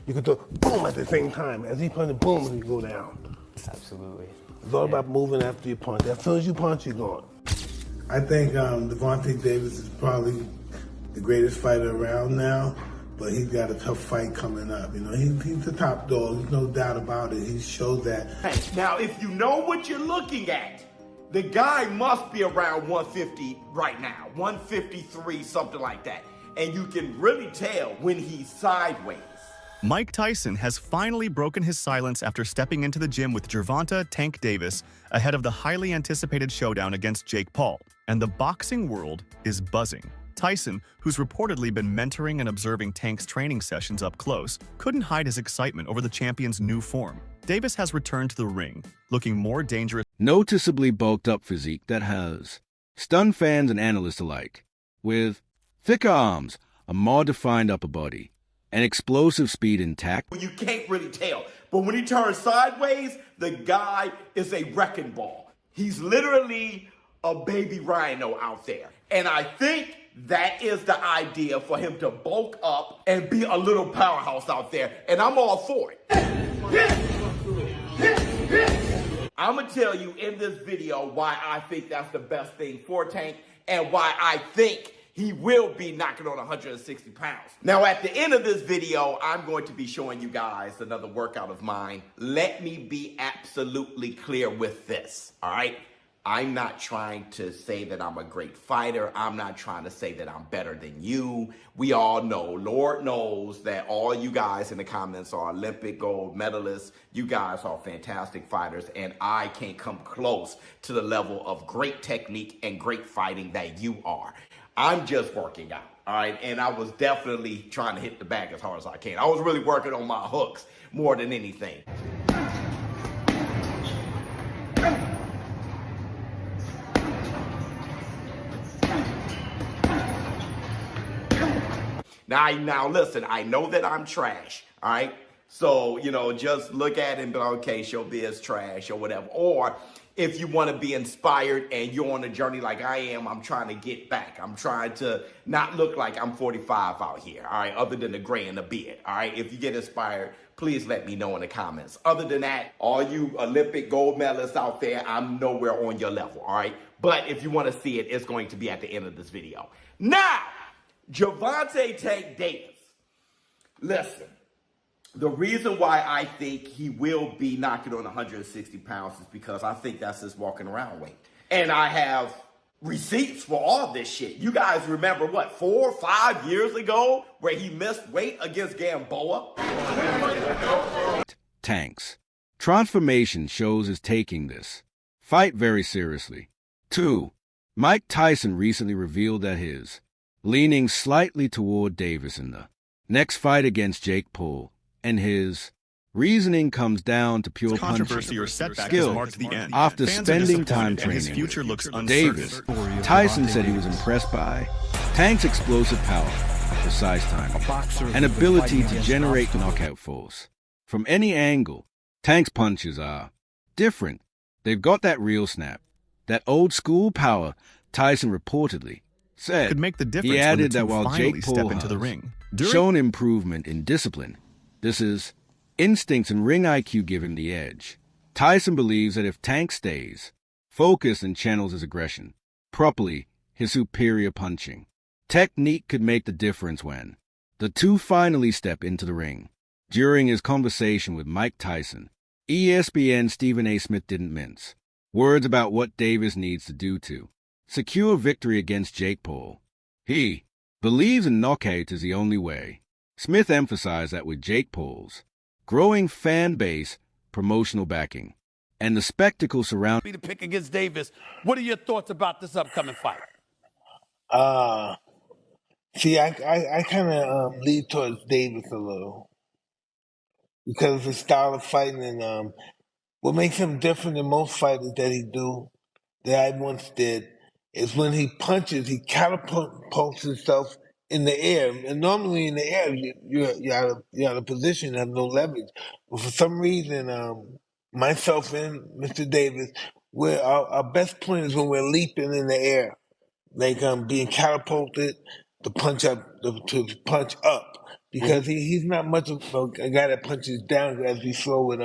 You can throw boom at the same time. As he punches, boom, you go down. Absolutely. It's all about moving after you punch. As soon as you punch, you're gone. I think Gervonta Davis is probably the greatest fighter around now, but he's got a tough fight coming up. You know, he's the top dog. There's no doubt about it. He showed that. Now, if you know what you're looking at, the guy must be around 150 right now, 153, something like that. And you can really tell when he's sideways. Mike Tyson has finally broken his silence after stepping into the gym with Gervonta "Tank" Davis ahead of the highly anticipated showdown against Jake Paul, and the boxing world is buzzing. Tyson, who's reportedly been mentoring and observing Tank's training sessions up close, couldn't hide his excitement over the champion's new form. Davis has returned to the ring, looking more dangerous. Noticeably bulked up physique that has stunned fans and analysts alike, with thicker arms, a more defined upper body, and explosive speed intact. You can't really tell, but when he turns sideways, the guy is a wrecking ball. He's literally a baby rhino out there. And I think that is the idea for him to bulk up and be a little powerhouse out there. And I'm all for it. I'm going to tell you in this video why I think that's the best thing for Tank and why I think he will be knocking on 160 pounds. Now, at the end of this video, I'm going to be showing you guys another workout of mine. Let me be absolutely clear with this, all right? I'm not trying to say that I'm a great fighter. I'm not trying to say that I'm better than you. We all know, Lord knows, that all you guys in the comments are Olympic gold medalists. You guys are fantastic fighters, and I can't come close to the level of great technique and great fighting that you are. I'm just working out, all right? And I was definitely trying to hit the bag as hard as I can. I was really working on my hooks more than anything. Now listen, I know that I'm trash, all right? So, you know, just look at it and be like, okay, showbiz trash or whatever. Or if you want to be inspired and you're on a journey like I am, I'm trying to get back. I'm trying to not look like I'm 45 out here, all right, other than the gray and the beard, all right? If you get inspired, please let me know in the comments. Other than that, all you Olympic gold medalists out there, I'm nowhere on your level, all right? But if you want to see it, it's going to be at the end of this video. Now, Gervonta "Tank" Davis. Listen, the reason why I think he will be knocking on 160 pounds is because I think that's his walking around weight. And I have receipts for all this shit. You guys remember, what, 4 or 5 years ago where he missed weight against Gamboa? Tank's transformation shows is taking this fight very seriously. 2. Mike Tyson recently revealed that his leaning slightly toward Davis in the next fight against Jake Paul, and his reasoning comes down to pure Controversy or setback has skill. marked the end. After Fans are spending time disappointed, and his training future with looks uncertain. Davis, Tyson said he was impressed by Tank's explosive power, precise timing, and ability to generate knockout force. From any angle, Tank's punches are different. They've got that real snap, that old school power. Tyson reportedly said could make the difference. He added when the that two while finally Jake Paul step into the has ring. shown improvement in discipline, this is instincts and ring IQ give him the edge. Tyson believes that if Tank stays focused and channels his aggression properly, his superior punching technique could make the difference when the two finally step into the ring. During his conversation with Mike Tyson, ESPN Stephen A. Smith didn't mince words about what Davis needs to do to secure victory against Jake Paul. He believes in knockouts is the only way. Smith emphasized that with Jake Paul's growing fan base, promotional backing, and the spectacle surrounding the pick against Davis, what are your thoughts about this upcoming fight? See, I kind of lead towards Davis a little because of his style of fighting and what makes him different than most fighters that I once did is when he punches, he catapults himself in the air. And normally in the air, you're out of position, you have no leverage. But for some reason, myself and Mr. Davis, our best point is when we're leaping in the air, like being catapulted to punch up, because he's not much of a guy that punches down, as we saw with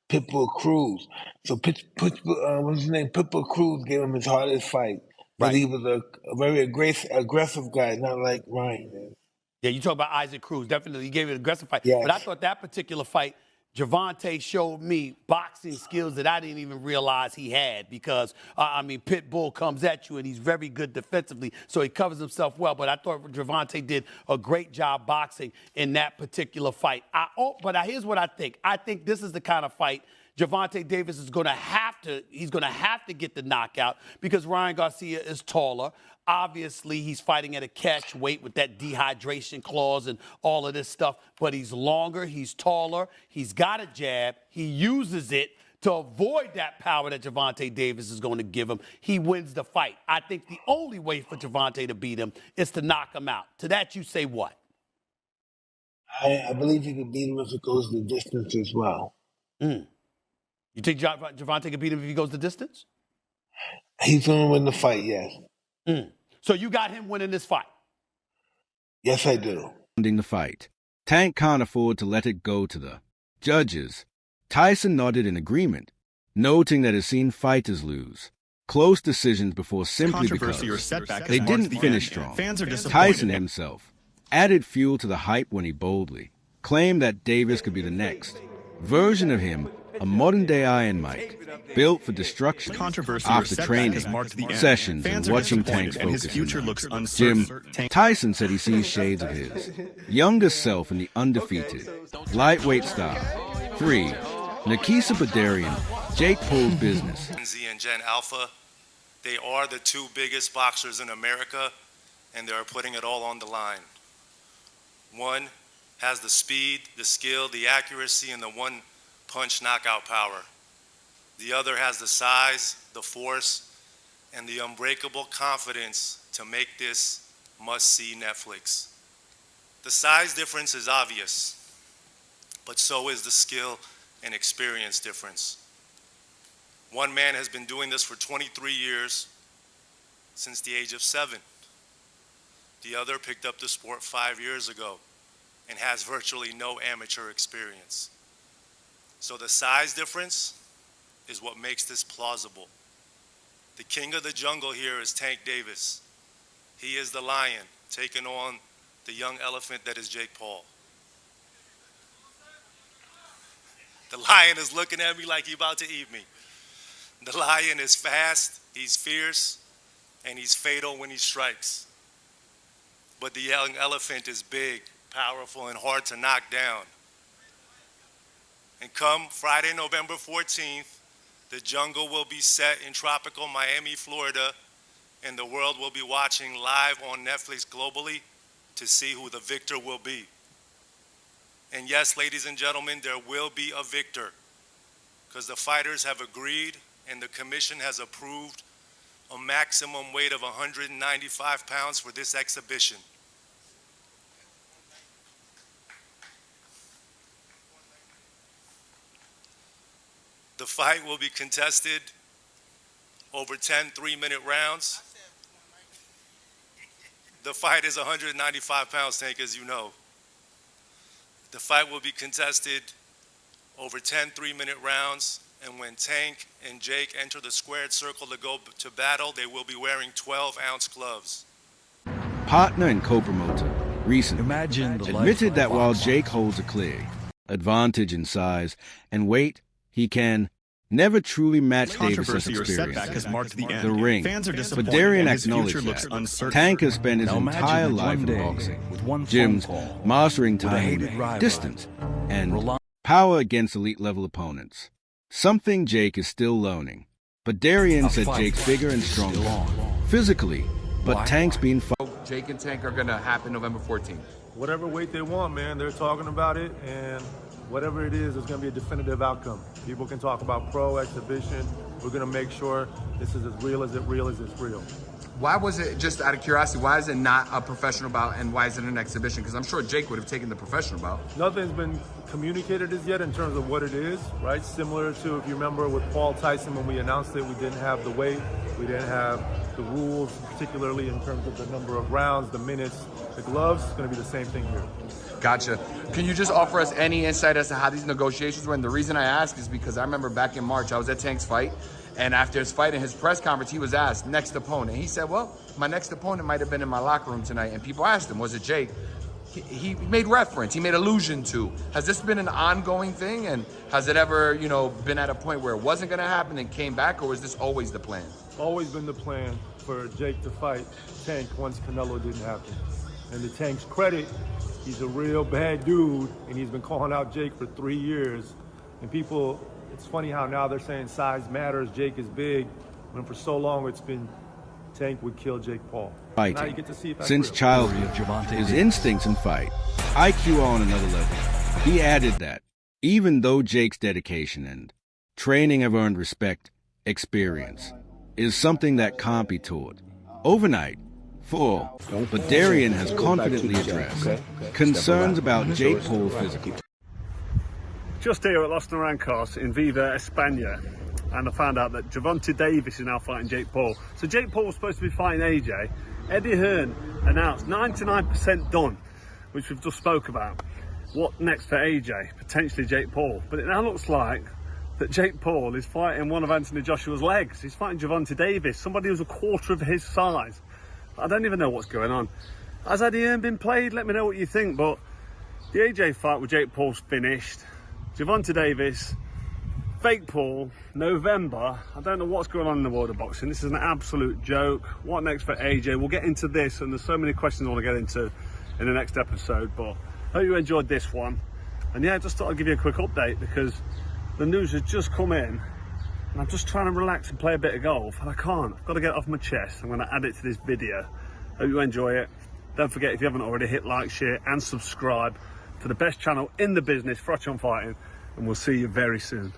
Pitbull Cruz. So what's his name? Pitbull Cruz gave him his hardest fight, but Right. he was a very aggressive guy, not like Ryan is. Yeah, you talk about Isaac Cruz. Definitely, he gave it an aggressive fight. Yes. But I thought that particular fight, Gervonta showed me boxing skills that I didn't even realize he had because, Pitbull comes at you and he's very good defensively, so he covers himself well. But I thought Gervonta did a great job boxing in that particular fight. Here's what I think. I think this is the kind of fight Gervonta Davis is going to have to get the knockout because Ryan Garcia is taller. Obviously, he's fighting at a catch weight with that dehydration clause and all of this stuff, but he's longer, he's taller, he's got a jab, he uses it to avoid that power that Gervonta Davis is going to give him. He wins the fight. I think the only way for Gervonta to beat him is to knock him out. To that, you say what? I believe he can beat him if it goes the distance as well. You think Gervonta can beat him if he goes the distance? He's going to win the fight, yes. So you got him winning this fight? Yes, I do. Ending the fight. Tank can't afford to let it go to the judges. Tyson nodded in agreement, noting that has seen fighters lose close decisions before simply because they didn't finish strong. Fans are disappointed. Tyson himself added fuel to the hype when he boldly claimed that Davis could be the next version of him, a modern-day Iron Mike, built for destruction. After training sessions and watching Tank's focus Jim, Tyson said he sees shades of his younger self in the undefeated lightweight star. 3. Nikisa Badarian, Jake Paul's business. And Gen Alpha, they are the two biggest boxers in America, and they are putting it all on the line. One has the speed, the skill, the accuracy, and the one-punch knockout power. The other has the size, the force, and the unbreakable confidence to make this must-see Netflix. The size difference is obvious, but so is the skill and experience difference. One man has been doing this for 23 years, since the age of 7. The other picked up the sport 5 years ago and has virtually no amateur experience. So the size difference is what makes this plausible. The king of the jungle here is Tank Davis. He is the lion taking on the young elephant that is Jake Paul. The lion is looking at me like he's about to eat me. The lion is fast, he's fierce, and he's fatal when he strikes. But the young elephant is big, powerful, and hard to knock down. And come Friday, November 14th, the jungle will be set in tropical Miami, Florida, and the world will be watching live on Netflix globally to see who the victor will be. And yes, ladies and gentlemen, there will be a victor because the fighters have agreed and the commission has approved a maximum weight of 195 pounds for this exhibition. The fight will be contested over 10 3-minute rounds. The fight is 195 pounds, Tank, as you know. The fight will be contested over 10 3-minute rounds, and when Tank and Jake enter the squared circle to go to battle, they will be wearing 12-ounce gloves. Partner and co-promoter recently admitted that while Jake holds a clear advantage in size and weight, he can never truly match Davis' experience. The ring. Badarian acknowledged that Tank has spent his entire life in boxing. Jim's mastering time, distance, and power against elite-level opponents. Something Jake is still learning. Badarian said Jake's bigger and stronger physically, but Tank's being fought. Jake and Tank are going to happen November 14th. Whatever weight they want, man, they're talking about it, and whatever it is, it's going to be a definitive outcome. People can talk about pro, exhibition. We're going to make sure this is as real as it's real. Why was it, just out of curiosity, why is it not a professional bout and why is it an exhibition? Because I'm sure Jake would have taken the professional bout. Nothing's been communicated as yet in terms of what it is, right? Similar to, if you remember, with Paul Tyson, when we announced it, we didn't have the weight, we didn't have the rules, particularly in terms of the number of rounds, the minutes, the gloves. It's going to be the same thing here. Gotcha. Can you just offer us any insight as to how these negotiations went? The reason I ask is because I remember back in March, I was at Tank's fight, and after his fight in his press conference, he was asked, next opponent. He said, well, my next opponent might have been in my locker room tonight, and people asked him, was it Jake? He made reference, he made allusion to. Has this been an ongoing thing, and has it ever, been at a point where it wasn't gonna happen and came back, or was this always the plan? Always been the plan for Jake to fight Tank once Canelo didn't happen. And to Tank's credit, he's a real bad dude, and he's been calling out Jake for 3 years. And people, it's funny how now they're saying size matters, Jake is big, when for so long it's been Tank would kill Jake Paul. Fighting. Now you get to see if that's Since real. childhood, his instincts in fight, IQ are on another level. He added that, even though Jake's dedication and training have earned respect, experience is something that can't be taught overnight. But Darian has confidently addressed concerns about Jake Paul's physical. Just here at Los Naranjos in Viva, España, and I found out that Gervonta Davis is now fighting Jake Paul. So Jake Paul was supposed to be fighting AJ. Eddie Hearn announced 99% done, which we've just spoke about. What next for AJ? Potentially Jake Paul. But it now looks like that Jake Paul is fighting one of Anthony Joshua's legs. He's fighting Gervonta Davis, somebody who's a quarter of his size. I don't even know what's going on. Has Eddie Hearn been played? Let me know what you think. But the AJ fight with Jake Paul's finished. Gervonta Davis, fake Paul, November. I don't know what's going on in the world of boxing. This is an absolute joke. What next for AJ? We'll get into this, and there's so many questions I want to get into in the next episode. But I hope you enjoyed this one. And yeah, I just thought I'd give you a quick update because the news has just come in. And I'm just trying to relax and play a bit of golf, and I can't. I've got to get it off my chest. I'm going to add it to this video. Hope you enjoy it. Don't forget, if you haven't already, hit like, share, and subscribe to the best channel in the business, Frotch on Fighting, and we'll see you very soon.